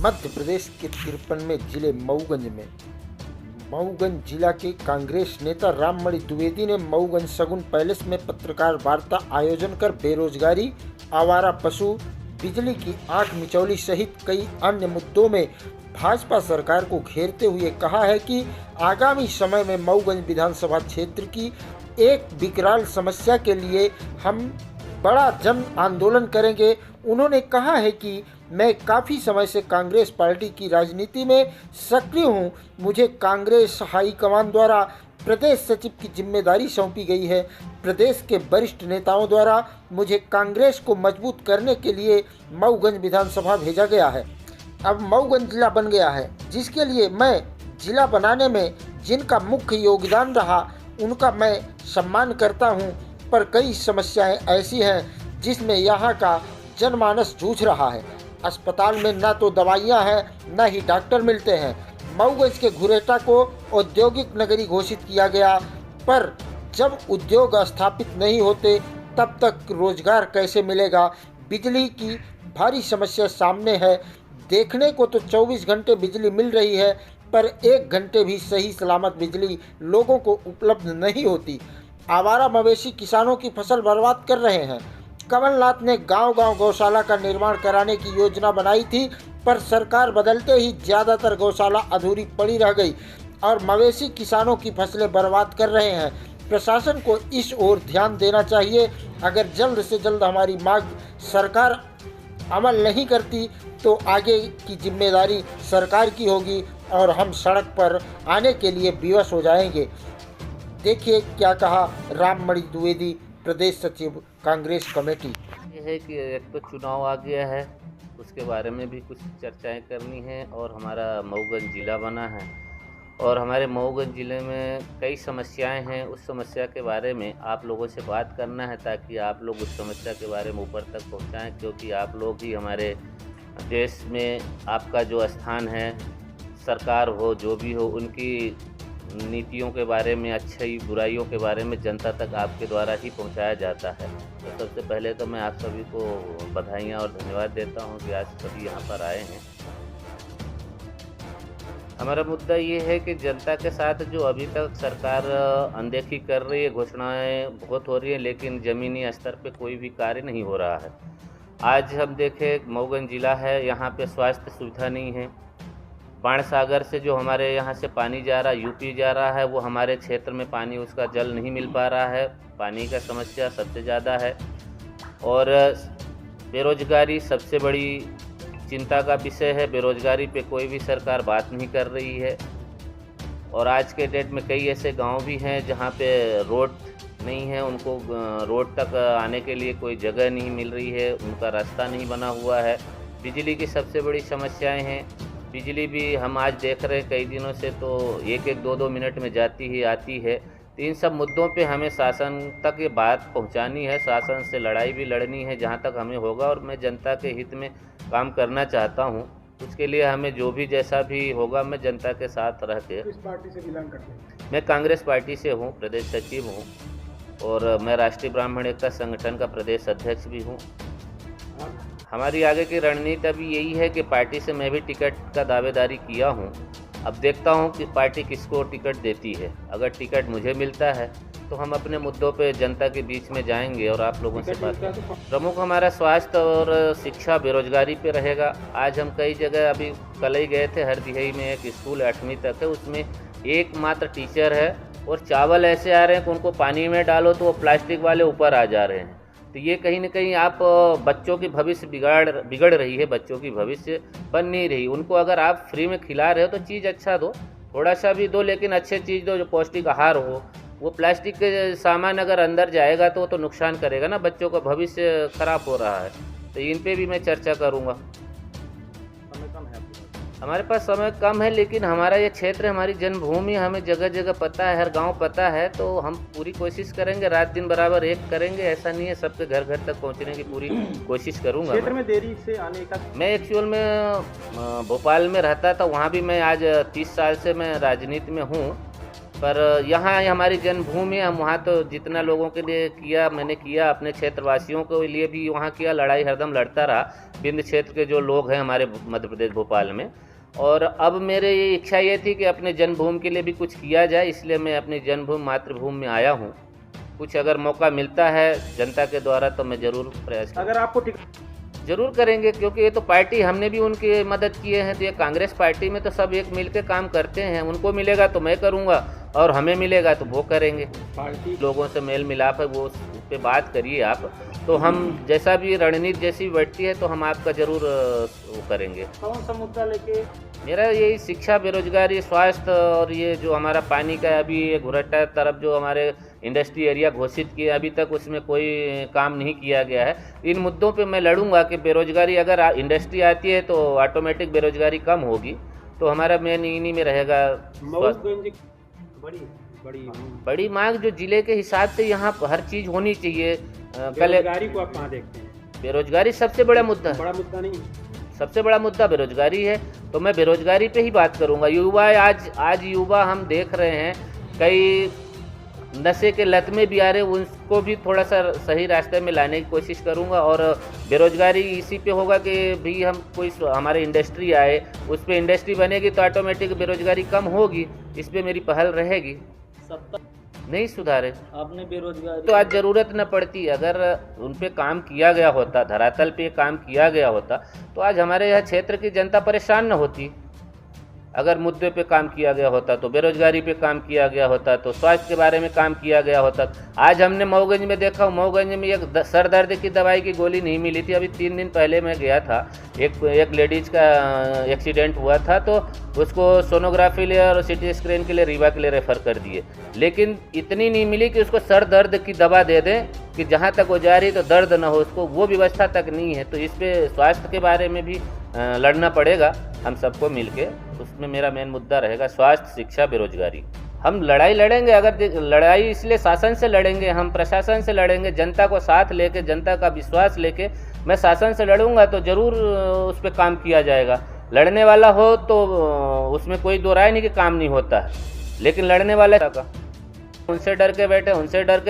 मध्य प्रदेश के 53वें जिले मऊगंज जिला के कांग्रेस नेता राममणि द्विवेदी ने मऊगंज शगुन पैलेस में पत्रकार वार्ता आयोजन कर बेरोजगारी, आवारा पशु, बिजली की आंख मिचौली सहित कई अन्य मुद्दों में भाजपा सरकार को घेरते हुए कहा है कि आगामी समय में मऊगंज विधानसभा क्षेत्र की एक विकराल समस्या के लिए हम बड़ा जन आंदोलन करेंगे। उन्होंने कहा है कि मैं काफ़ी समय से कांग्रेस पार्टी की राजनीति में सक्रिय हूं। मुझे कांग्रेस हाईकमान द्वारा प्रदेश सचिव की जिम्मेदारी सौंपी गई है। प्रदेश के वरिष्ठ नेताओं द्वारा मुझे कांग्रेस को मजबूत करने के लिए मऊगंज विधानसभा भेजा गया है। अब मऊगंज जिला बन गया है, जिसके लिए मैं जिला बनाने में जिनका मुख्य योगदान रहा उनका मैं सम्मान करता हूं, पर कई समस्याएं ऐसी हैं जिसमें यहाँ का जनमानस जूझ रहा है। अस्पताल में न तो दवाइयाँ हैं न ही डॉक्टर मिलते हैं। मऊगंज के घुरेटा को औद्योगिक नगरी घोषित किया गया, पर जब उद्योग स्थापित नहीं होते तब तक रोजगार कैसे मिलेगा। बिजली की भारी समस्या सामने है। देखने को तो 24 घंटे बिजली मिल रही है, पर 1 घंटे भी सही सलामत बिजली लोगों को उपलब्ध नहीं होती। आवारा मवेशी किसानों की फसल बर्बाद कर रहे हैं। कमलनाथ ने गांव-गांव गौशाला का निर्माण कराने की योजना बनाई थी, पर सरकार बदलते ही ज़्यादातर गौशाला अधूरी पड़ी रह गई और मवेशी किसानों की फसलें बर्बाद कर रहे हैं। प्रशासन को इस ओर ध्यान देना चाहिए। अगर जल्द से जल्द हमारी मांग सरकार अमल नहीं करती तो आगे की जिम्मेदारी सरकार की होगी और हम सड़क पर आने के लिए विवश हो जाएंगे। देखिए क्या कहा राममणि द्विवेदी, प्रदेश सचिव कांग्रेस कमेटी। ये है कि एक तो चुनाव आ गया है, उसके बारे में भी कुछ चर्चाएं करनी है और हमारा मऊगंज ज़िला बना है और हमारे मऊगंज ज़िले में कई समस्याएं हैं। उस समस्या के बारे में आप लोगों से बात करना है ताकि आप लोग उस समस्या के बारे में ऊपर तक पहुंचाएं, क्योंकि आप लोग ही हमारे देश में आपका जो स्थान है, सरकार हो जो भी हो, उनकी नीतियों के बारे में, अच्छाई बुराइयों के बारे में जनता तक आपके द्वारा ही पहुंचाया जाता है। तो सबसे पहले तो मैं आप सभी को बधाइयाँ और धन्यवाद देता हूं कि आज सभी यहाँ पर आए हैं। हमारा मुद्दा ये है कि जनता के साथ जो अभी तक सरकार अनदेखी कर रही है, घोषणाएं बहुत हो रही हैं, लेकिन ज़मीनी स्तर पे कोई भी कार्य नहीं हो रहा है। आज हम देखें मऊगंज ज़िला है, यहाँ पे स्वास्थ्य सुविधा नहीं है। बाण सागर से जो हमारे यहाँ से पानी जा रहा है, यूपी जा रहा है, वो हमारे क्षेत्र में पानी, उसका जल नहीं मिल पा रहा है। पानी का समस्या सबसे ज़्यादा है और बेरोजगारी सबसे बड़ी चिंता का विषय है। बेरोजगारी पे कोई भी सरकार बात नहीं कर रही है और आज के डेट में कई ऐसे गांव भी हैं जहां पे रोड नहीं है, उनको रोड तक आने के लिए कोई जगह नहीं मिल रही है, उनका रास्ता नहीं बना हुआ है। बिजली की सबसे बड़ी समस्याएं हैं। बिजली भी हम आज देख रहे हैं कई दिनों से तो 1-1, 2-2 मिनट में जाती ही आती है। तो इन सब मुद्दों पे हमें शासन तक ये बात पहुंचानी है, शासन से लड़ाई भी लड़नी है जहां तक हमें होगा और मैं जनता के हित में काम करना चाहता हूं। उसके लिए हमें जो भी जैसा भी होगा मैं जनता के साथ रह के। किस पार्टी से बिलोंग करते हैं? मैं कांग्रेस पार्टी से हूँ, प्रदेश सचिव हूँ और मैं राष्ट्रीय ब्राह्मण एकता संगठन का प्रदेश अध्यक्ष भी हूँ। हमारी आगे की रणनीति अभी यही है कि पार्टी से मैं भी टिकट का दावेदारी किया हूं। अब देखता हूं कि पार्टी किसको टिकट देती है। अगर टिकट मुझे मिलता है तो हम अपने मुद्दों पे जनता के बीच में जाएंगे और आप लोगों से बात करेंगे। प्रमुख हमारा स्वास्थ्य और शिक्षा, बेरोजगारी पे रहेगा। आज हम कई जगह, अभी कल ही गए थे, हरदिहई में एक स्कूल 8वीं तक है, उसमें एकमात्र टीचर है और चावल ऐसे आ रहे हैं कि उनको पानी में डालो तो वो प्लास्टिक वाले ऊपर आ जा रहे हैं। तो ये कहीं ना कहीं आप बच्चों की भविष्य बिगड़ रही है, बच्चों की भविष्य बन नहीं रही। उनको अगर आप फ्री में खिला रहे हो तो चीज़ अच्छा दो, थोड़ा सा भी दो, लेकिन अच्छे चीज़ दो जो पौष्टिक आहार हो। वो प्लास्टिक के सामान अगर अंदर जाएगा तो वो तो नुकसान करेगा ना, बच्चों का भविष्य खराब हो रहा है। तो इन पे भी मैं चर्चा करूँगा। हमारे पास समय कम है, लेकिन हमारा ये क्षेत्र, हमारी जन्मभूमि, हमें जगह जगह पता है, हर गांव पता है, तो हम पूरी कोशिश करेंगे, रात दिन बराबर एक करेंगे। ऐसा नहीं है, सबके घर घर तक पहुंचने की पूरी कोशिश करूंगा। क्षेत्र में देरी से आने का? मैं एक्चुअल में भोपाल में रहता था, वहाँ भी मैं आज 30 साल से मैं राजनीति में हूँ पर यहाँ हमारी जन्मभूमि है, हम वहाँ तो जितना लोगों के लिए किया मैंने किया, अपने क्षेत्रवासियों के लिए भी वहाँ किया, लड़ाई हरदम लड़ता रहा विंध्य क्षेत्र के जो लोग हैं हमारे मध्य प्रदेश भोपाल में। और अब मेरे ये इच्छा ये थी कि अपने जन्मभूमि के लिए भी कुछ किया जाए, इसलिए मैं अपनी जन्मभूमि मातृभूमि में आया हूँ। कुछ अगर मौका मिलता है जनता के द्वारा तो मैं ज़रूर प्रयास अगर आपको जरूर करेंगे, क्योंकि ये तो पार्टी हमने भी उनकी मदद किए हैं। तो ये कांग्रेस पार्टी में तो सब एक मिल के काम करते हैं, उनको मिलेगा तो मैं करूँगा और हमें मिलेगा तो वो करेंगे। पार्टी लोगों से मेल मिलाप है, वो उस पे बात करिए आप, तो हम जैसा भी रणनीति जैसी बैठती है तो हम आपका ज़रूर वो करेंगे। कौन सा मुद्दा लेके? मेरा यही शिक्षा, बेरोजगारी, स्वास्थ्य और ये जो हमारा पानी का अभी ये घुरट्टा तरफ जो हमारे इंडस्ट्री एरिया घोषित किया, अभी तक उसमें कोई काम नहीं किया गया है। इन मुद्दों पे मैं लड़ूंगा कि बेरोजगारी, अगर इंडस्ट्री आती है तो ऑटोमेटिक बेरोजगारी कम होगी। तो हमारा मेन इन्हीं में रहेगा। बड़ी मांग जो जिले के हिसाब से यहाँ हर चीज़ होनी चाहिए। बेरोजगारी को आप कहाँ देखते हैं? बेरोजगारी सबसे बड़ा मुद्दा है। बड़ा मुद्दा नहीं, सबसे बड़ा मुद्दा बेरोजगारी है, तो मैं बेरोजगारी पे ही बात करूंगा। युवा आज युवा हम देख रहे हैं कई नशे के लत में भी आ रहे, उनको भी थोड़ा सा सही रास्ते में लाने की कोशिश करूंगा। और बेरोजगारी इसी पे होगा कि भी हम कोई हमारे इंडस्ट्री आए, उस पर इंडस्ट्री बनेगी तो ऑटोमेटिक बेरोजगारी कम होगी। इस पे मेरी पहल रहेगी। नहीं सुधारे आपने बेरोजगारी तो आज ज़रूरत न पड़ती। अगर उन पे काम किया गया होता, धरातल पे काम किया गया होता, तो आज हमारे यहाँ क्षेत्र की जनता परेशान न होती। अगर मुद्दे पे काम किया गया होता तो बेरोजगारी पे काम किया गया होता, तो स्वास्थ्य के बारे में काम किया गया होता। आज हमने मऊगंज में देखा, मऊगंज में एक सर दर्द की दवाई की गोली नहीं मिली थी। अभी 3 दिन पहले मैं गया था, एक लेडीज़ का एक्सीडेंट हुआ था, तो उसको सोनोग्राफी लिए और सिटी स्कैन के लिए रीवा के लिए रेफ़र कर दिए, लेकिन इतनी नहीं मिली कि उसको सर दर्द की दवा दे दें कि जहाँ तक वो जा रही तो दर्द ना हो उसको, वो व्यवस्था तक नहीं है। तो इस पे स्वास्थ्य के बारे में भी लड़ना पड़ेगा हम सबको मिलके। उसमें मेरा मेन मुद्दा रहेगा स्वास्थ्य, शिक्षा, बेरोजगारी। हम लड़ाई लड़ेंगे, अगर लड़ाई इसलिए शासन से लड़ेंगे, हम प्रशासन से लड़ेंगे, जनता को साथ लेके, जनता का विश्वास लेके मैं शासन से लड़ूंगा तो ज़रूर उस पर काम किया जाएगा। लड़ने वाला हो तो उसमें कोई दो राय नहीं कि काम नहीं होता है, लेकिन लड़ने वाला का उनसे डर के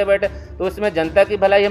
बैठे तो उसमें जनता की भलाई हम